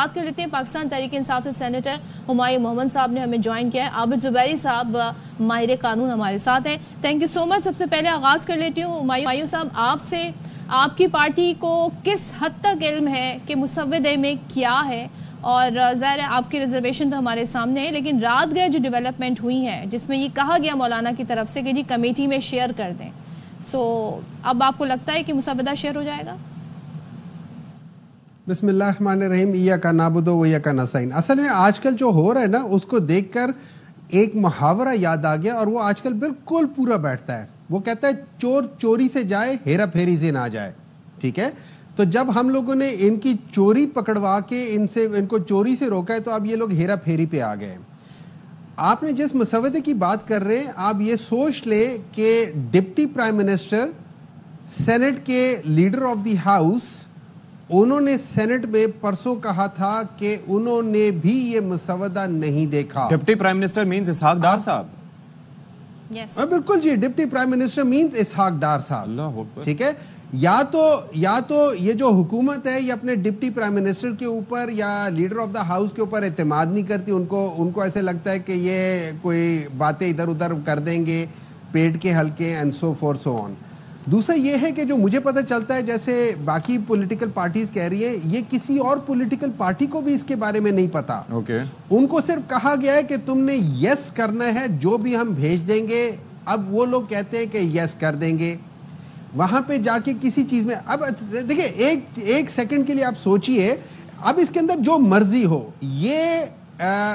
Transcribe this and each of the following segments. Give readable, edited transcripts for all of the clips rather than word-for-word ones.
بات کر لیتے ہیں پاکستان تحریک انصاف سے سینیٹر ہمایوں محمد صاحب نے ہمیں جوائن کیا ہے. عابد زبیری صاحب ماہر قانون ہمارے ساتھ ہیں. تھینک یو سو مچ. سب سے پہلے آغاز کر لیتی ہوں ہمایوں صاحب آپ سے. آپ کی پارٹی کو کس حد تک علم ہے کہ مسودے میں کیا ہے؟ اور ظاہر ہے آپ کی ریزرویشن تو ہمارے سامنے ہے، لیکن رات گئے جو ڈیولپمنٹ ہوئی ہیں جس میں یہ کہا گیا مولانا کی طرف سے کہ جی کمیٹی میں شیئر کر دیں، اب آپ کو لگتا ہے کہ مسودہ شیئر ہو جائے گا؟ بسم اللہ الرحمن الرحیم. ایاک نعبد و ایاک نستعین. اصل میں آج کل جو ہو رہا ہے نا اس کو دیکھ کر ایک محاورہ یاد آ گیا، اور وہ آج کل بالکل پورا بیٹھتا ہے. وہ کہتا ہے چور چوری سے جائے ہیرا پھیری سے نہ جائے. ٹھیک ہے، تو جب ہم لوگوں نے ان کی چوری پکڑوا کے ان کو چوری سے روکا ہے تو اب یہ لوگ ہیرا پھیری پہ آ گئے ہیں. آپ نے جس مسودے کی بات کر رہے ہیں آپ یہ سوچ لیں کہ ڈپٹی پرائم منسٹر سینٹ کے لیڈر آف دی ہاؤس، انہوں نے سینٹ میں پرسوں کہا تھا کہ انہوں نے بھی یہ مسودہ نہیں دیکھا. Deputy prime minister means Ishaq Dar صاحب. بالکل جی، deputy prime minister means Ishaq Dar صاحب. ٹھیک ہے، یا تو یہ جو حکومت ہے یہ اپنے ڈپٹی پرائم منسٹر کے اوپر یا لیڈر آف دا ہاؤس کے اوپر اعتماد نہیں کرتی. ان کو ایسے لگتا ہے کہ یہ کوئی باتیں ادھر ادھر کر دیں گے پیٹ کے ہلکے اینڈ سو فور سو آن. دوسرا یہ ہے کہ جو مجھے پتہ چلتا ہے جیسے باقی پولیٹیکل پارٹیز کہہ رہی ہیں، یہ کسی اور پولیٹیکل پارٹی کو بھی اس کے بارے میں نہیں پتا. ان کو صرف کہا گیا ہے کہ تم نے یس کرنا ہے، جو بھی ہم بھیج دیں گے. اب وہ لوگ کہتے ہیں کہ یس کر دیں گے. وہاں پہ جا کے کسی چیز میں اب دیکھیں ایک سیکنڈ کے لیے آپ سوچئے، اب اس کے اندر جو مرضی ہو، یہ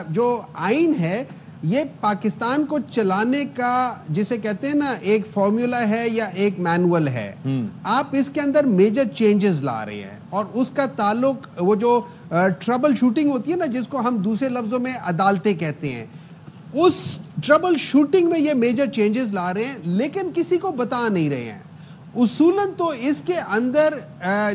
جو آئین ہے یہ پاکستان کو چلانے کا جسے کہتے ہیں نا ایک فارمولا ہے یا ایک مینول ہے. آپ اس کے اندر میجر چینجز لا رہے ہیں، اور اس کا تعلق وہ جو ٹربل شوٹنگ ہوتی ہے نا جس کو ہم دوسرے لفظوں میں عدالتیں کہتے ہیں، اس ٹربل شوٹنگ میں یہ میجر چینجز لا رہے ہیں، لیکن کسی کو بتا نہیں رہے ہیں. اصولاً تو اس کے اندر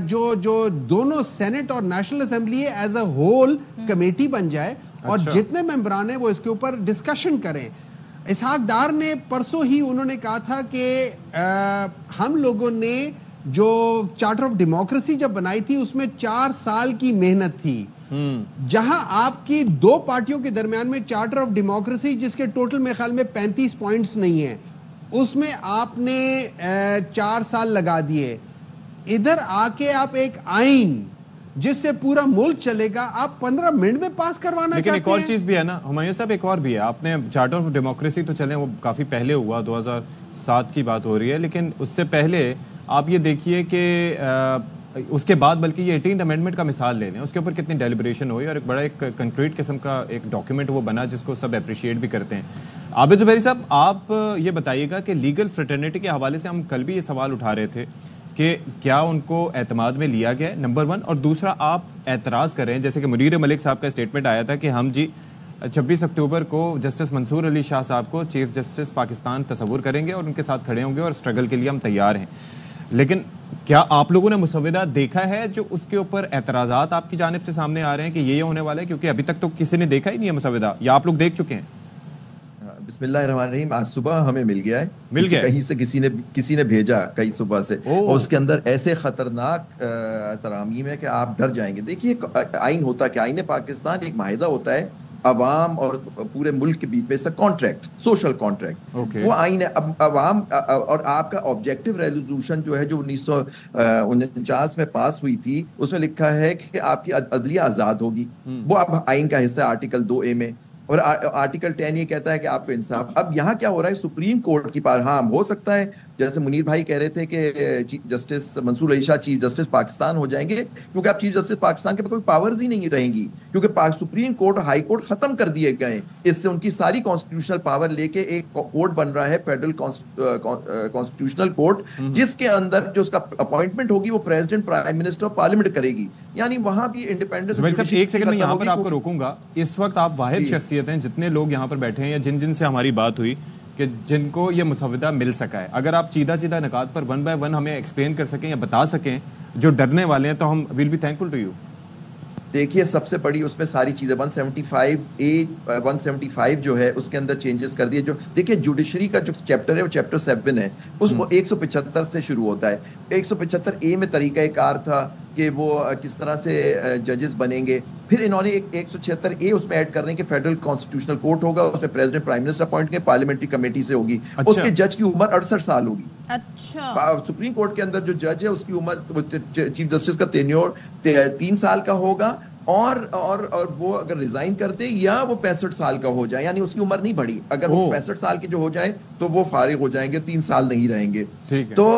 جو دونوں سینٹ اور national assembly as a whole committee بن جائے اور جتنے ممبران ہیں وہ اس کے اوپر ڈسکشن کریں. اسحاق ڈار نے پرسوں ہی انہوں نے کہا تھا کہ ہم لوگوں نے جو چارٹر آف ڈیموکریسی جب بنائی تھی اس میں 4 سال کی محنت تھی. جہاں آپ کی 2 پارٹیوں کے درمیان میں چارٹر آف ڈیموکریسی جس کے ٹوٹل میرے خیال میں 35 پوائنٹس نہیں ہیں، اس میں آپ نے 4 سال لگا دیے. ادھر آ کے آپ ایک آئین جس سے پورا ملک چلے گا آپ 15 منٹ میں پاس کروانا چاہتے ہیں. لیکن ایک اور چیز بھی ہے نا ہمایوں صاحب، ایک اور بھی ہے. آپ نے چارٹر آف ڈیموکریسی تو چلیں وہ کافی پہلے ہوا، 2007 کی بات ہو رہی ہے، لیکن اس سے پہلے آپ یہ دیکھیے کہ اس کے بعد بلکہ یہ 18th امینڈمنٹ کا مثال لے لیں، اس کے اوپر کتنی ڈیلیبریشن ہوئی اور ایک بڑا ایک کنکریٹ قسم کا ایک ڈاکیومنٹ وہ بنا جس کو سب اپریشیٹ بھی کرتے ہیں. عابد زبیری صاحب آپ یہ بتائیے گا کہ لیگل فریٹرنیٹی کے حوالے سے ہم کل بھی یہ سوال اٹھا رہے تھے کہ کیا ان کو اعتماد میں لیا گیا ہے، نمبر 1، اور دوسرا آپ اعتراض کر رہے ہیں جیسے کہ منیر ملک صاحب کا اسٹیٹمنٹ آیا تھا کہ ہم 26 اکتوبر کو جسٹس منصور علی شاہ صاحب کو چیف جسٹس پاکستان تصور کریں گے اور ان کے ساتھ کھڑے ہوں گے اور اسٹرگل کے لیے ہم تیار ہیں. لیکن کیا آپ لوگوں نے مسودہ دیکھا ہے جو اس کے اوپر اعتراضات آپ کی جانب سے سامنے آ رہے ہیں کہ یہ ہونے والا ہے؟ کیونکہ ابھی تک تو کسی نے دیکھا ہی نہیں ہے مسودہ، یا آپ لوگ دیکھ چکے ہیں؟ بسم اللہ الرحمن الرحیم. آج صبح ہمیں مل گیا ہے، کہیں سے کسی نے بھیجا کئی صبح سے، اور اس کے اندر ایسے خطرناک ترامیم ہے کہ آپ ڈر جائیں گے. دیکھیے آئین ہوتا کہ آئین پاکستان ایک معاہدہ ہوتا ہے عوام اور پورے ملک کے بیچ میں، کانٹریکٹ، سوشل کانٹریکٹ. وہ آئین ہے. اب عوام اور آپ کا آبجیکٹو ریزولوشن جو ہے جو 1949 میں پاس ہوئی تھی اس میں لکھا ہے کہ آپ کی عدلیہ آزاد ہوگی. وہ اب آئین کا حصہ ہے آرٹیکل 2A میں، اور آرٹیکل 10 یہ کہتا ہے کہ آپ کو انصاف. اب یہاں کیا ہو رہا ہے، سپریم کورٹ کی پار، ہاں ہو سکتا ہے جیسے منیر بھائی کہہ رہے تھے کہ چیف جسٹس منصور علی شاہ چیف جسٹس پاکستان ہو جائیں گے، کیونکہ اب چیف جسٹس پاکستان کے پاس کوئی پاورز ہی نہیں رہیں گی، کیونکہ سپریم کورٹ ہائی کورٹ ختم کر دیے گئے. اس سے ان کی ساری کانسٹیٹیوشنل پاور لے کے ایک کورٹ بن رہا ہے فیڈرل کانسٹیٹیوشنل کورٹ، جس کے اندر جو اس کا اپوائنٹمنٹ ہوگی وہ پریزیڈنٹ پرائم منسٹر اور پارلیمنٹ کرے گی. یعنی وہاں بھی انڈیپینڈنس. ایک سیکنڈ میں یہاں پر آپ کو روکوں گا. اس وقت آپ واحد شخصیت ہیں جتنے لوگ یہاں پر بیٹھے ہیں یا جن سے ہماری بات ہوئی کہ جن کو یہ مسودہ مل سکا ہے. اگر آپ چیدہ نکات پر 1 by 1 ہمیں ایکسپلین کر سکیں یا بتا سکیں جو ڈرنے والے ہیں تو ہم we'll be thankful to you. دیکھیے سب سے بڑی اس میں ساری چیزیں 175A 175 جو ہے اس کے اندر چینجز کر دیے. جو دیکھیے جوڈیشری کا جو چیپٹر ہے وہ چیپٹر 7 ہے، اس کو 175 سے شروع ہوتا ہے. 175A میں طریقہ کار تھا کہ کہ وہ کس طرح سے ججز بنیں گے. پھر انہوں نے 176A اس میں ایڈ کر رہے ہیں کہ فیڈرل کانسٹیٹیوشنل کورٹ ہوگا, اس میں پریزیڈنٹ پرائم منسٹر اپوائنٹ کریں, پارلیمنٹری کمیٹی سے ہوگی. اس کے جج کی عمر 68 سال ہوگی. اچھا, سپریم کورٹ کے اندر جو جج ہے اس کی عمر, چیف جسٹس کا ٹینیور 3 سال کا ہوگا, اور وہ اگر ریزائن کرتے یا وہ 65 سال کا ہو جائے, یعنی اس کی عمر نہیں بڑھی, اگر وہ 65 سال کے جو ہو جائیں تو وہ فارغ ہو جائیں گے, 3 سال نہیں رہیں گے. تو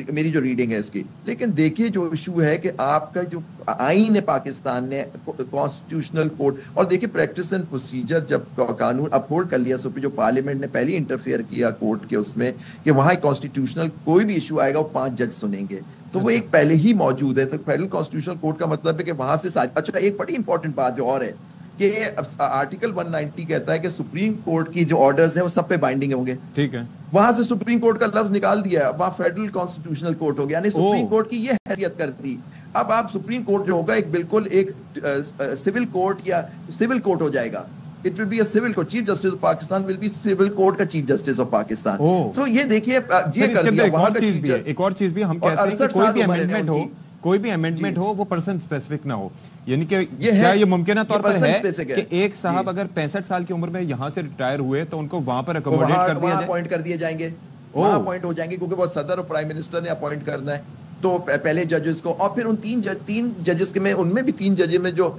میری جو ریڈنگ ہے اس کی, لیکن دیکھیے جو ایشو ہے کہ آپ کا جو آئین ہے پاکستان نے کانسٹیٹیوشنل کورٹ, اور دیکھیے پریکٹس اینڈ پروسیجر جب قانون اپہولڈ کر لیا جو پارلیمنٹ نے پہلی انٹرفیئر کیا کورٹ کے اس میں کہ وہاں کانسٹیٹیوشنل کوئی بھی ایشو آئے گا وہ 5 جج سنیں گے, تو وہ ایک پہلے ہی موجود ہے. تو فیڈرل کانسٹیٹیوشنل کورٹ کا مطلب ہے کہ وہاں سے اچھا, ایک بڑی امپورٹنٹ بات جو اور ہے کہ آرٹیکل 190 کہتا ہے کہ سپریم کورٹ کی جو آرڈرز ہیں وہ سب پہ بائنڈنگ ہوں گے. ٹھیک ہے, وہاں سے سپریم کورٹ کا لفظ نکال دیا, وہاں فیڈرل کانسٹیٹیوشنل کورٹ ہو گیا, یعنی سپریم کورٹ کی یہ حیثیت کر دی. اب آپ سپریم کورٹ جو ہوگا ایک بالکل ایک سول کورٹ یا سول کورٹ ہو جائے گا. It will be a civil court. Chief Justice of Pakistan will be civil court کا Chief Justice of Pakistan. تو یہ دیکھیے یہ کر دیا. وہاں کا ایک اور چیز بھی ہم کہتے ہیں کہ کوئی بھی امینڈمنٹ ہو وہ پرسن اسپیسیفک نہ ہو, یعنی کہ کیا یہ ممکنہ طور پر ہے کہ ایک صاحب اگر 65 سال کی عمر میں یہاں سے ریٹائر ہوئے تو ان کو وہاں پر اکوموڈیٹ کر دیا جائے, اپوائنٹ کر دیے جائیں گے, وہاں اپوائنٹ ہو جائیں گے, کیونکہ وہ صدر اور پرائم منسٹر نے اپوائنٹ کرنا ہے. تو پہلے ججز کو, اور پھر ان 3 ججز کے میں, ان میں بھی 3 ججز میں جو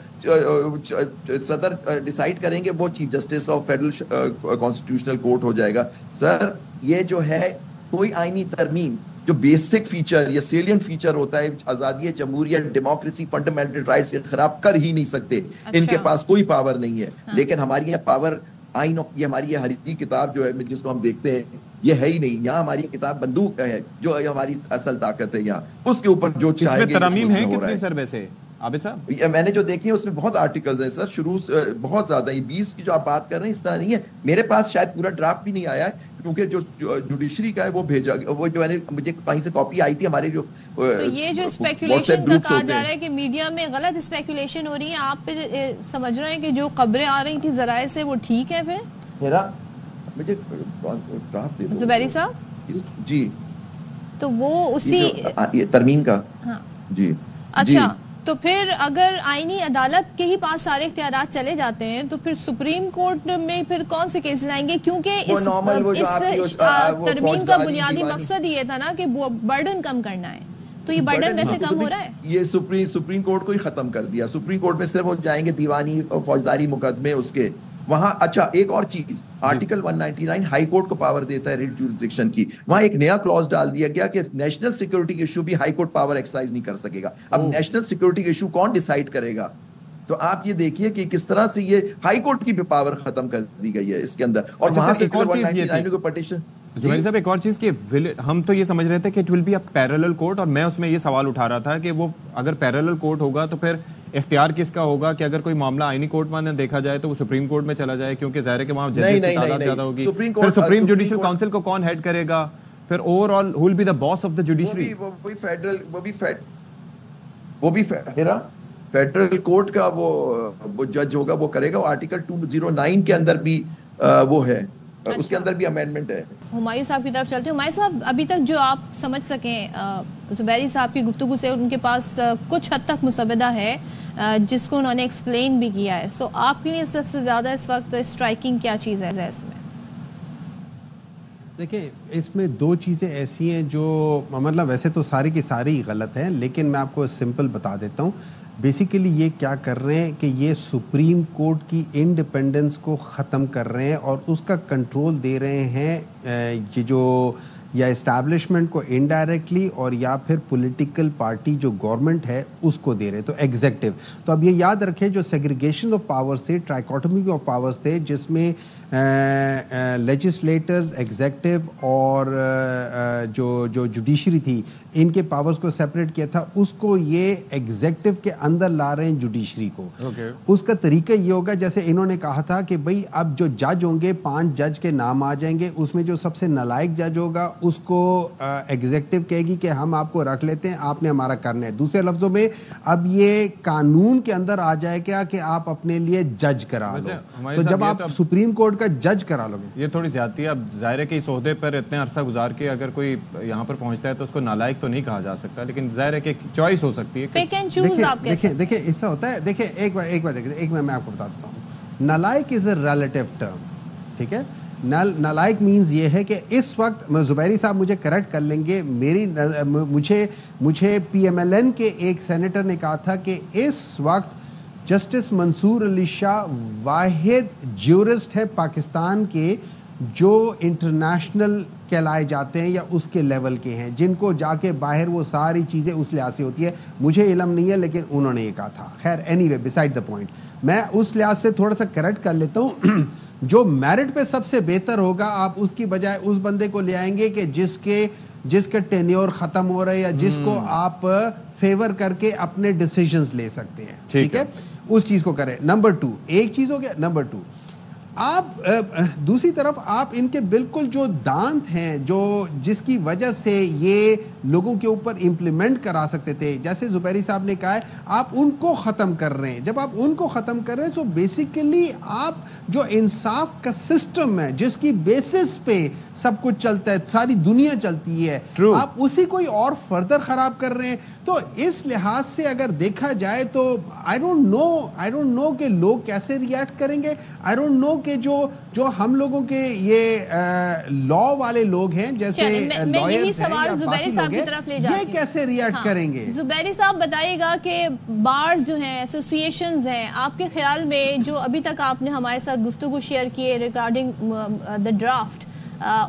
صدر ڈیسائیڈ کریں گے وہ chief justice of federal constitutional court ہو جائے گا. سر یہ جو ہے کوئی آئینی ترمیم جو بیسک فیچر یا سیلینٹ فیچر ہوتا ہے, آزادی, جمہوریت, ڈیموکریسی, فنڈامنٹل رائٹس کے خلاف کر ہی نہیں سکتے. ان کے پاس کوئی پاور نہیں ہے. لیکن ہماری یہ پاور آئین, یہ ہماری یہ ہری کتاب جو ہے جس کو ہم دیکھتے ہیں یہ ہے ہی نہیں. یہاں ہماری کتاب بندوق ہے جو ہماری اصل طاقت ہے, یہاں اس کے اوپر جو چاہے گے. ترامیم ہیں کتنی سر ویسے عابد صاحب؟ میں نے جو دیکھی ہے اس میں بہت آرٹیکلز ہیں سر, شروع سے بہت زیادہ. یہ 20 کی جو آپ بات کر رہے ہیں اس طرح نہیں ہے. میرے پاس شاید پورا ڈرافٹ بھی نہیں آیا ہے, کیونکہ جو جوڈیشری کا ہے وہ بھیجا, وہ جو ہے مجھے کہیں سے کاپی آئی تھی ہمارے جو. یہ جو اسپیکولیشن کا کہا جا رہا ہے کہ میڈیا میں غلط اسپیکولیشن ہو رہی ہے, آپ پھر سمجھ رہے ہیں کہ جو خبریں آ رہی تھی ذرائع سے وہ ٹھیک ہے؟ پھر میرا مجھے ڈرافٹ دے دو زبیری صاحب. جی, تو وہ اسی ترمیم کا. جی اچھا, تو پھر اگر آئینی عدالت کے ہی پاس سارے اختیارات چلے جاتے ہیں تو پھر سپریم کورٹ میں پھر کون سے کیسز آئیں گے؟ کیونکہ اس ترمیم کا بنیادی مقصد یہ تھا نا کہ برڈن کم کرنا ہے, تو یہ برڈن ویسے کم ہو رہا ہے. یہ سپریم کورٹ کو ہی ختم کر دیا. سپریم کورٹ میں صرف وہ جائیں گے دیوانی اور فوجداری مقدمے اس کے وہاں. اچھا, ایک اور چیز, آرٹیکل 199 ہائی کورٹ کو پاور دیتا ہے ریٹ جورسڈکشن کی. وہاں ایک نیا کلوز ڈال دیا گیا کہ نیشنل سیکورٹی ایشو بھی ہائی کورٹ پاور ایکسرسائز نہیں کر سکے گا. اب نیشنل سیکورٹی ایشو کون ڈیسائیڈ کرے گا؟ تو آپ یہ دیکھیے کہ کس طرح سے یہ ہائی کورٹ کی بھی پاور ختم کر دی گئی ہے اس کے اندر. اور وہاں سے پٹیشن. زبیر صاحب ایک اور چیز کہ ہم تو یہ سمجھ رہے تھے کہ it will be a parallel court, اور میں اس میں یہ سوال اٹھا رہا تھا کہ وہ اگر پیرالل کورٹ ہوگا تو پھر اختیار کس کا ہوگا کہ اگر کوئی معاملہ آئینی کورٹ میں دیکھا جائے تو وہ سپریم کورٹ میں چلا جائے, کیونکہ ظاہر ہے کہ وہاں ججز کی تعداد زیادہ ہوگی. پھر سپریم جوڈیشل کاؤنسل کو کون ہیڈ کرے گا؟ پھر overall who will be the boss of the judiciary. وہ بھی فیڈرل کورٹ کا وہ جج ہوگا, وہ کرے گا. آرٹیکل 209 کے اندر بھی وہ ہے, اس کے اندر بھی امینڈمنٹ ہے. ہمایوں صاحب کی طرف چلتے ہیں. ہمایوں صاحب, ابھی تک جو آپ سمجھ سکیں زبیری صاحب کی گفتگو سے, ان کے پاس کچھ حد تک مسودہ ہے جس کو انہوں نے ایکسپلین بھی کیا ہے. سو آپ کے لیے سب سے زیادہ اس وقت اسٹرائکنگ کیا چیز ہے اس میں؟ دیکھیں, اس میں 2 چیزیں ایسی ہیں جو مطلب ویسے تو ساری کی ساری غلط ہیں, لیکن میں آپ کو سمپل بتا دیتا ہوں. بیسیکلی یہ کیا کر رہے ہیں کہ یہ سپریم کورٹ کی انڈیپینڈنس کو ختم کر رہے ہیں اور اس کا کنٹرول دے رہے ہیں یہ جو یا اسٹیبلشمنٹ کو انڈائریکٹلی, اور یا پھر پولیٹیکل پارٹی جو گورنمنٹ ہے اس کو دے رہے ہیں. تو ایگزیکٹو, تو اب یہ یاد رکھیں جو سیگریگیشن آف پاورز تھے, ٹرائیکوٹمی آف پاورز تھے, جس میں لیجسلیٹرز, ایگزیکٹو اور جو جوڈیشری تھی, ان کے پاورز کو سیپریٹ کیا تھا, اس کو یہ ایگزیکٹو کے اندر لا رہے ہیں جوڈیشری کو. اس کا طریقہ یہ ہوگا جیسے انہوں نے کہا تھا کہ بھئی اب جو جج ہوں گے 5 جج کے نام آ جائیں گے, اس میں جو سب سے نالائق جج ہوگا اس کو ایگزیکٹو کہے گی کہ ہم آپ کو رکھ لیتے ہیں, آپ نے ہمارا کرنا ہے. دوسرے لفظوں میں اب یہ قانون کے اندر آ جائے گا کہ آپ اپنے لیے جج کرا لو. تو جب آپ سپریم کورٹ کا جج کرا لو گے, یہ تھوڑی زیادتی ہے. اب ظاہر ہے کہ اس عہدے پر اتنے عرصہ گزار کے اگر کوئی یہاں پر پہنچتا ہے تو اس کو نالائق تو نہیں کہا جا سکتا, لیکن ظاہر ہے کہ چوائس ہو سکتی ہے. دیکھیں اس سے ہوتا ہے, دیکھیں ایک بار دیکھیں میں آپ کو بتاتا ہوں. نالائق از اے ریلیٹو ٹرم, ٹھیک ہے. نالائق مینز یہ ہے کہ اس وقت زبیری صاحب مجھے کریکٹ کر لیں گے, مجھے پی ایم ایل این کے ایک سینیٹر نے کہا تھا کہ اس وقت جسٹس منصور علی شاہ واحد جیورسٹ ہے پاکستان کے جو انٹرنیشنل کہلائے جاتے ہیں یا اس کے لیول کے ہیں, جن کو جا کے باہر وہ ساری چیزیں اس لحاظ سے ہوتی ہے. مجھے علم نہیں ہے لیکن انہوں نے یہ کہا تھا. خیر any way beside the point, میں اس لحاظ سے تھوڑا سا کریکٹ کر لیتا ہوں. جو میرٹ پہ سب سے بہتر ہوگا آپ اس کی بجائے اس بندے کو لے آئیں گے کہ جس کے ٹینیور ختم ہو رہے یا جس کو آپ فیور کر کے اپنے ڈیسیژنز لے سکتے ہیں, ٹھیک ہے, اس چیز کو کریں. نمبر 2 ایک چیز ہو گیا. نمبر 2 آپ دوسری طرف آپ ان کے بالکل جو دانت ہیں جو جس کی وجہ سے یہ لوگوں کے اوپر امپلیمنٹ کرا سکتے تھے, جیسے زبیری صاحب نے کہا ہے, آپ ان کو ختم کر رہے ہیں. جب آپ ان کو ختم کر رہے ہیں تو بیسیکلی آپ جو انصاف کا سسٹم ہے جس کی بیسس پہ سب کچھ چلتا ہے, ساری دنیا چلتی ہے, آپ اسی کوئی اور فردر خراب کر رہے ہیں. تو اس لحاظ سے اگر دیکھا جائے تو آئی ڈونٹ نو کہ لوگ کیسے ریئیکٹ کریں گے. آئی ڈونٹ نو کہ جو ہم لوگوں کے یہ لا والے لوگ ہیں جیسے لائرز ہیں یا باقی لوگ ہیں, یہ کیسے ریئیکٹ کریں گے. زبیری صاحب بتائیے گا کہ بارز جو ہیں, ایسوسیشنز ہیں, آپ کے خیال میں جو ابھی تک آپ نے ہمارے ساتھ گفتگو شیئر کی ہے ریگارڈنگ دا ڈرافٹ,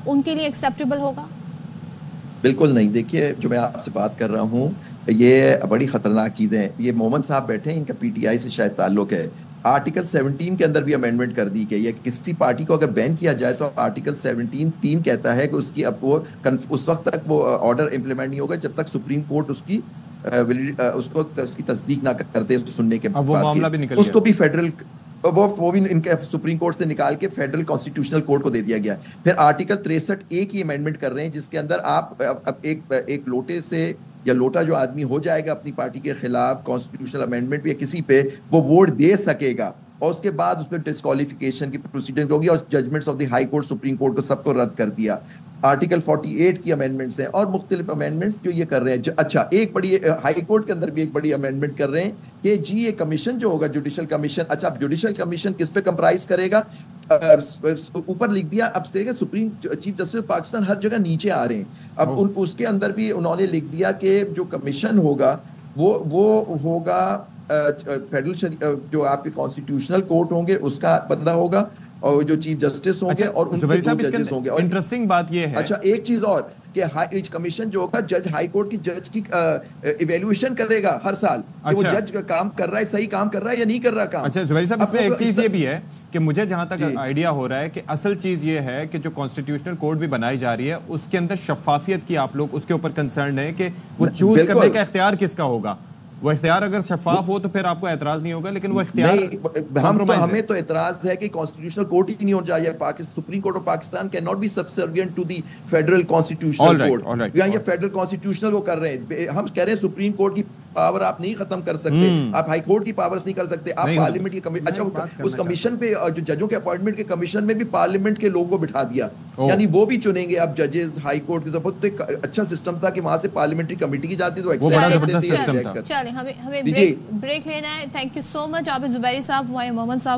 ان کے لیے ایکسیپٹیبل ہوگا؟ بالکل نہیں. دیکھیے جو میں آپ سے بات کر رہا ہوں یہ بڑی خطرناک چیزیں ہیں. یہ محمد صاحب بیٹھے ہیں, ان کا پی ٹی آئی سے شاید تعلق ہے. آرٹیکل 17 کے اندر بھی امینڈمنٹ کر دی گئی ہے. کسی پارٹی کو اگر بین کیا جائے تو آرٹیکل 17(3) کہتا ہے کہ اس کی اب وہ اس وقت تک وہ آرڈر امپلیمنٹ نہیں ہوگا جب تک سپریم کورٹ اس کی تصدیق نہ کرتے سننے کے بعد. اس کو بھی فیڈرل وہ بھی ان کے سپریم کورٹ سے نکال کے فیڈرل کانسٹیٹیوشنل کورٹ کو دے دیا گیا. پھر آرٹیکل 63(a) کی امینڈمنٹ کر رہے ہیں جس کے اندر آپ ایک لوٹے سے یا لوٹا جو آدمی ہو جائے گا اپنی پارٹی کے خلاف کانسٹیٹیوشنل امینڈمنٹ یا کسی پہ, وہ ووٹ دے سکے گا اور اس کے بعد اس پہ ڈسکوالیفیکیشن کی پروسیڈنگ ہوگی اور judgments of the high court supreme court کو سب کو رد کر دیا. آرٹیکل 48 کی امینڈمنٹس ہیں اور مختلف امینڈمنٹس جو یہ کر رہے ہیں. اچھا ایک بڑی ہائی کورٹ کے اندر بھی ایک بڑی امینڈمنٹ کر رہے ہیں کہ جی یہ کمیشن جو ہوگا جوڈیشل کمیشن, اچھا جوڈیشل کمیشن کس پہ کمپرائز کرے گا, اوپر لکھ دیا. اب دیکھیں سپریم چیف جسٹس پاکستان ہر جگہ نیچے آ رہے ہیں. اب اس کے اندر بھی انہوں نے لکھ دیا کہ جو کمیشن ہوگا وہ ہوگا فیڈرل جو آپ کے کانسٹیٹیوشنل کورٹ ہوں گے اس کا بندہ ہوگا اور جو چیف جسٹس ہوں گے اور ان کے دو ججز ہوں گے. اور انٹرسٹنگ بات یہ ہے, اچھا ایک چیز اور کہ کمیشن جو ہوگا جج ہائی کورٹ کی جج کی ایویلویشن کرے گا ہر سال کہ وہ جج کا کام کر رہا ہے, صحیح کام کر رہا ہے یا نہیں کر رہا کام. اچھا زبیری صاحب اس میں ایک چیز یہ بھی ہے کہ مجھے جہاں تک آئیڈیا ہو رہا ہے کہ اصل چیز یہ ہے کہ جو کانسٹیٹیوشنل کوڈ بھی بنائی جا رہی ہے اس کے اندر شفافیت کی آپ لوگ اس کے اوپر کنسرن ہے کہ وہ چوز کرنے کا اختیار کس کا ہوگا. وہ اختیار اگر شفاف ہو تو پھر آپ کو اعتراض نہیں ہوگا, لیکن وہ اختیار ہمیں تو اعتراض ہے کہ کانسٹیٹیوشنل کورٹ ہی نہیں ہو جائے. Supreme court of Pakistan can not be subservient to the federal constitutional court. یہ فیڈرل کانسٹیٹیوشنل کو کر رہے ہیں. ہم کہہ رہے ہیں سپریم کورٹ کی پاور آپ نہیں ختم کر سکتے, آپ ہائی کورٹ کی پاورز نہیں کر سکتے, آپ پارلیمنٹ کی اچھا اس کمیشن پہ جو ججوں کے اپوائنٹمنٹ کے کمیشن میں بھی پارلیمنٹ کے لوگوں کو بٹھا دیا, یعنی وہ بھی چنیں گے اب ججز ہائی کورٹ کی. تو ایک اچھا سسٹم تھا کہ وہاں سے پارلیمنٹری کمیٹی کی جاتی تو چلیں ہمیں بریک لینا ہے. تھینک یو سو مچ عابد زبیری صاحب, ہمایوں محمد صاحب.